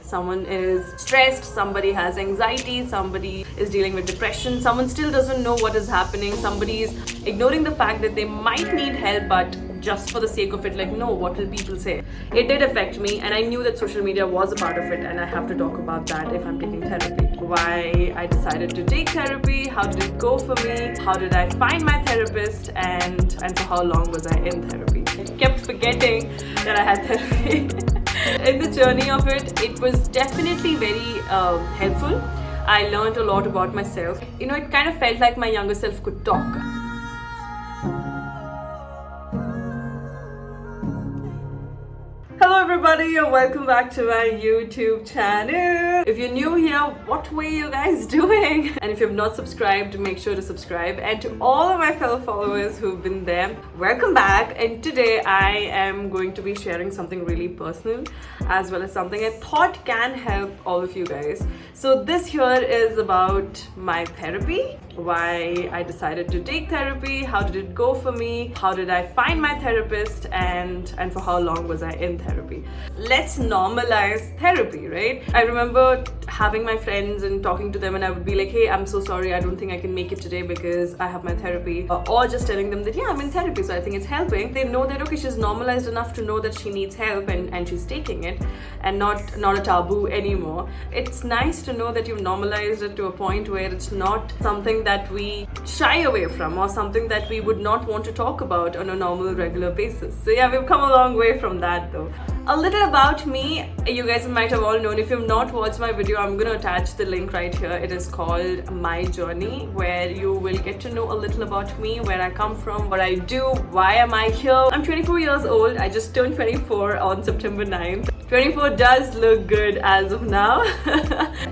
someone is stressed, somebody has anxiety, somebody is dealing with depression, someone still doesn't know what is happening, somebody is ignoring the fact that they might need help, but just for the sake of it, like, no, what will people say? It did affect me, and I knew that social media was a part of it, and I have to talk about that if I'm taking therapy. Why I decided to take therapy, how did it go for me, how did I find my therapist, and for how long was I in therapy. I kept forgetting that I had therapy. In the journey of it, it was definitely very helpful. I learned a lot about myself. You know, it kind of felt like my younger self could talk. Hello everybody and welcome back to my YouTube channel. If you're new here, what were you guys doing? And if you have not subscribed, make sure to subscribe. And to all of my fellow followers who've been there, welcome back. And today I am going to be sharing something really personal as well as something I thought can help all of you guys. So this here is about my therapy, why I decided to take therapy, how did it go for me, how did I find my therapist, and for how long was I in therapy. Let's normalize therapy, right? I remember having my friends and talking to them, and I would be like, hey, I'm so sorry, I don't think I can make it today because I have my therapy, or just telling them that yeah, I'm in therapy, so I think it's helping. They know that okay, she's normalized enough to know that she needs help, and she's taking it, and not a taboo anymore. It's nice to know that you've normalized it to a point where it's not something that we shy away from or something that we would not want to talk about on a normal regular basis. So yeah, we've come a long way from that though. A little about me, you guys might have all known. If you've not watched my video, I'm going to attach the link right here. It is called My Journey, where you will get to know a little about me, where I come from, what I do, why am I here. I'm 24 years old. I just turned 24 on September 9th. 24 does look good as of now.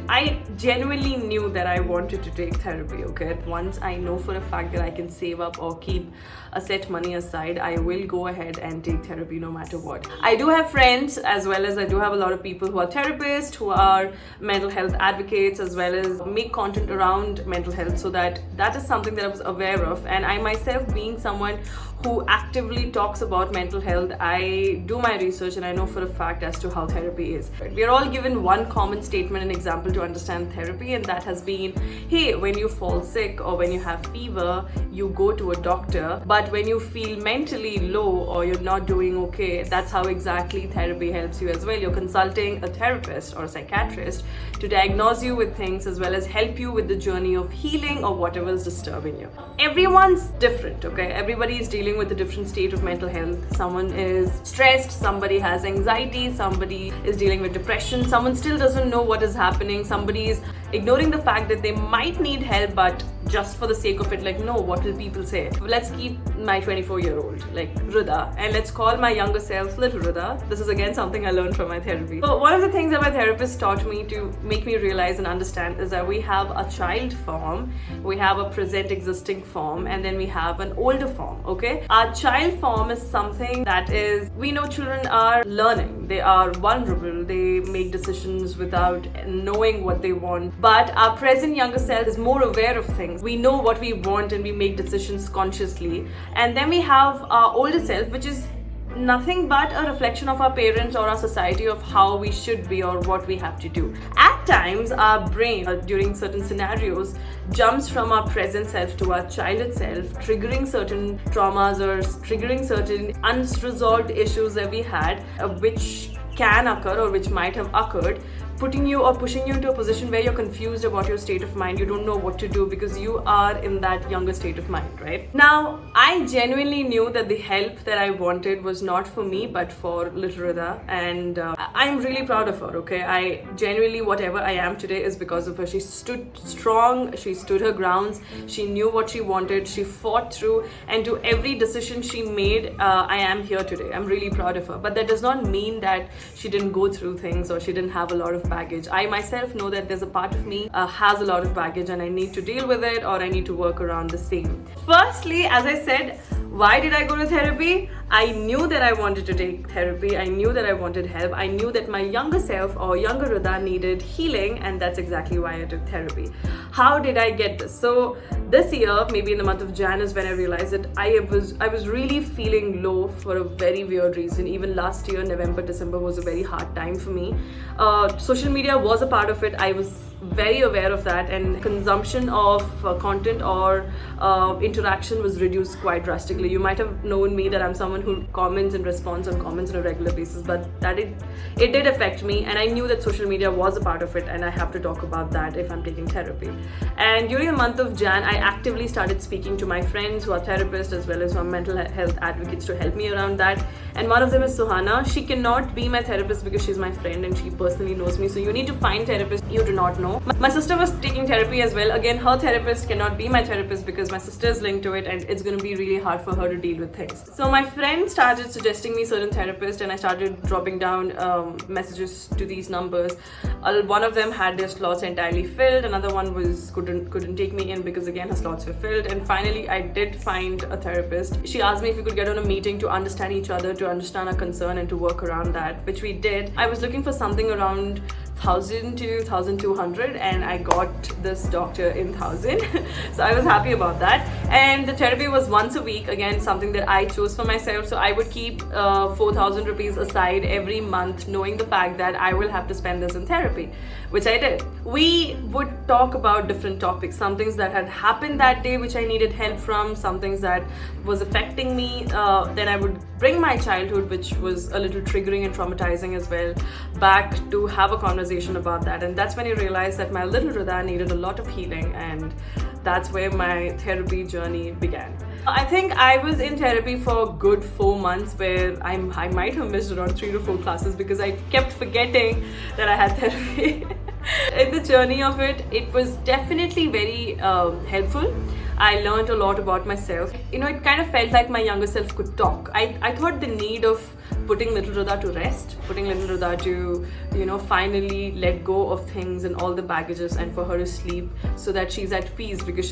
I genuinely knew that I wanted to take therapy, okay? Once I know for a fact that I can save up or keep a set money aside, I will go ahead and take therapy no matter what. I do have friends, as well as I do have a lot of people who are therapists, who are mental health advocates, as well as make content around mental health, so that is something that I was aware of. And I myself, being someone who actively talks about mental health, I do my research and I know for a fact as to how therapy is. We are all given one common statement and example to understand therapy, and that has been, hey, when you fall sick or when you have fever, you go to a doctor. But when you feel mentally low or you're not doing okay, that's how exactly therapy helps you as well. You're consulting a therapist or a psychiatrist to diagnose you with things as well as help you with the journey of healing or whatever is disturbing you. Everyone's different, okay? Everybody is dealing with a different state of mental health. Someone is stressed, somebody has anxiety, somebody is dealing with depression, someone still doesn't know what is happening, somebody is ignoring the fact that they might need help, but just for the sake of it, like, no, what will people say? Let's keep my 24-year-old, like Ruda, and let's call my younger self little Ruda. This is again something I learned from my therapy. So one of the things that my therapist taught me to make me realize and understand is that we have a child form, we have a present existing form, and then we have an older form, okay? Our child form is something that is, we know children are learning, they are vulnerable, they make decisions without knowing what they want, but our present younger self is more aware of things. We know what we want and we make decisions consciously. And then we have our older self, which is nothing but a reflection of our parents or our society of how we should be or what we have to do. At times, our brain, during certain scenarios, jumps from our present self to our childhood self, triggering certain traumas or triggering certain unresolved issues that we had, which can occur or which might have occurred, putting you or pushing you into a position where you're confused about your state of mind. You don't know what to do because you are in that younger state of mind, right? Now, I genuinely knew that the help that I wanted was not for me, but for little Rida, and I'm really proud of her, okay? I genuinely, whatever I am today is because of her. She stood strong, she stood her grounds, she knew what she wanted, she fought through, and to every decision she made, I am here today. I'm really proud of her. But that does not mean that she didn't go through things or she didn't have a lot of baggage. I myself know that there's a part of me has a lot of baggage and I need to deal with it, or I need to work around the same. Firstly, as I said, why did I go to therapy? I knew that I wanted to take therapy. I knew that I wanted help. I knew that my younger self or younger Ruda needed healing, and that's exactly why I took therapy. How did I get this? So this year, maybe in the month of Jan, is when I realized that I was really feeling low for a very weird reason. Even last year, November, December was a very hard time for me. Social media was a part of it. I was very aware of that, and consumption of content or interaction was reduced quite drastically. You might have known me that I'm someone who comments and responds on comments on a regular basis, but that it did affect me, and I knew that social media was a part of it, and I have to talk about that if I'm taking therapy. And during the month of Jan, I actively started speaking to my friends who are therapists as well as who are mental health advocates to help me around that. And one of them is Suhana. She cannot be my therapist because she's my friend and she personally knows me. So you need to find therapists you do not know. My sister was taking therapy as well. Again, her therapist cannot be my therapist because my sister is linked to it, and it's going to be really hard for her to deal with things. So my friend started suggesting me certain therapists, and I started dropping down messages to these numbers. One of them had their slots entirely filled. Another one was couldn't take me in because again her slots were filled. And finally, I did find a therapist. She asked me if we could get on a meeting to understand each other, to understand our concern, and to work around that, which we did. I was looking for something around 1,000 to 1,200, and I got this doctor in 1,000. So I was happy about that. And the therapy was once a week, again something that I chose for myself. So I would keep 4,000 rupees aside every month, knowing the fact that I will have to spend this in therapy, which I did. We would talk about different topics, some things that had happened that day which I needed help from, some things that was affecting me. Then I would bring my childhood, which was a little triggering and traumatizing as well, back to have a conversation about that. And that's when I realized that my little Ruda needed a lot of healing, and that's where my therapy journey began. I think I was in therapy for a good 4 months, where I might have missed around 3 to 4 classes because I kept forgetting that I had therapy. In the journey of it, it was definitely very helpful. I learned a lot about myself. It kind of felt like my younger self could talk. I thought the need of putting little Ruda to rest, putting little Ruda to, finally let go of things and all the baggages, and for her to sleep so that she's at peace because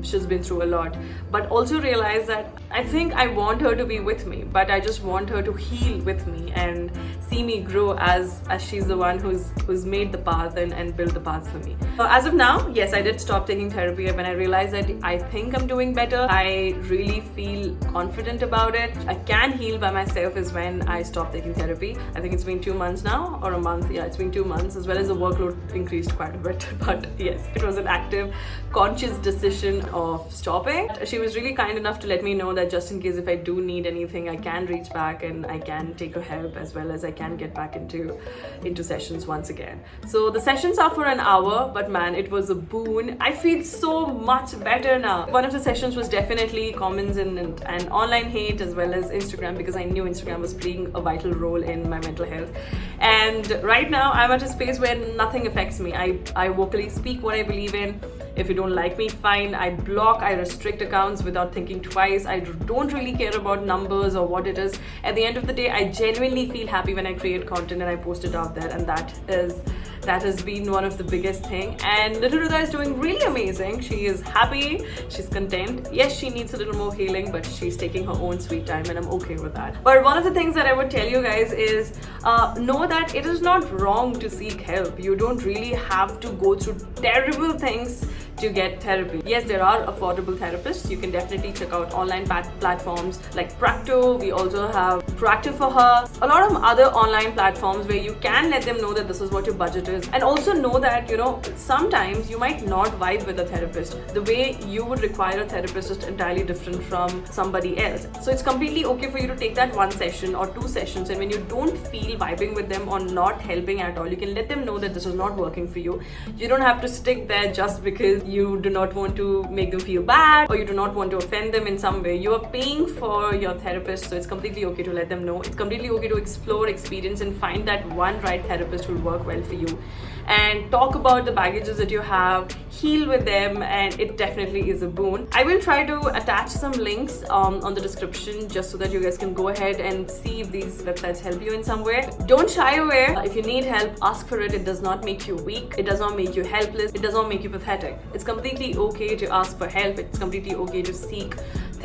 she's been through a lot. But also realize that I think I want her to be with me, but I just want her to heal with me and see me grow as she's the one who's made the path and built the path for me. As of now, yes, I did stop taking therapy when I realized that I think I'm doing better. I really feel confident about it. I can heal by myself is when I stopped taking therapy. I think it's been 2 months now, or a month. Yeah, it's been 2 months, as well as the workload increased quite a bit. But yes, it was an active, conscious decision of stopping. She was really kind enough to let me know that just in case if I do need anything, I can reach back and I can take her help, as well as I can get back into sessions once again. So the sessions are for an hour, but man, it was a boon. I feel so much better now. One of the sessions was definitely comments and online hate, as well as Instagram, because I knew Instagram was playing a vital role in my mental health. And right now I'm at a space where nothing affects me. I vocally speak what I believe in. If you don't like me, fine. I block, I restrict accounts without thinking twice. I don't really care about numbers or what it is. At the end of the day, I genuinely feel happy when I create content and I post it out there, and that has been one of the biggest thing. And little Ruda is doing really amazing. She is happy, she's content. Yes, she needs a little more healing, but she's taking her own sweet time, and I'm okay with that. But one of the things that I would tell you guys is know that it is not wrong to seek help. You don't really have to go through terrible things to get therapy. Yes, there are affordable therapists. You can definitely check out online platforms like Practo. We also have Proactive for Her. A lot of other online platforms where you can let them know that this is what your budget is. And also know that, sometimes you might not vibe with a therapist. The way you would require a therapist is entirely different from somebody else. So it's completely okay for you to take that 1 session or 2 sessions, and when you don't feel vibing with them or not helping at all, you can let them know that this is not working for you. You don't have to stick there just because you do not want to make them feel bad or you do not want to offend them in some way. You are paying for your therapist, so it's completely okay to let them know. It's completely okay to explore, experience, and find that one right therapist who will work well for you, and talk about the baggages that you have, heal with them, and it definitely is a boon. I will try to attach some links on the description just so that you guys can go ahead and see if these websites help you in some way. Don't shy away. If you need help, ask for it. It does not make you weak. It does not make you helpless. It does not make you pathetic. It's completely okay to ask for help. It's completely okay to seek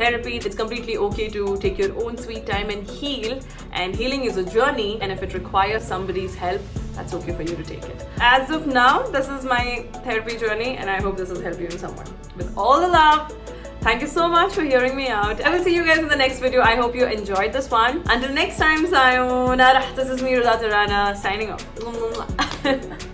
therapy. It's completely okay to take your own sweet time and heal. And healing is a journey, and if it requires somebody's help, that's okay for you to take it. As of now, this is my therapy journey, and I hope this will help you in some way. With all the love, thank you so much for hearing me out. I will see you guys in the next video. I hope you enjoyed this one. Until next time, sayonara. This is me, Rana, signing off.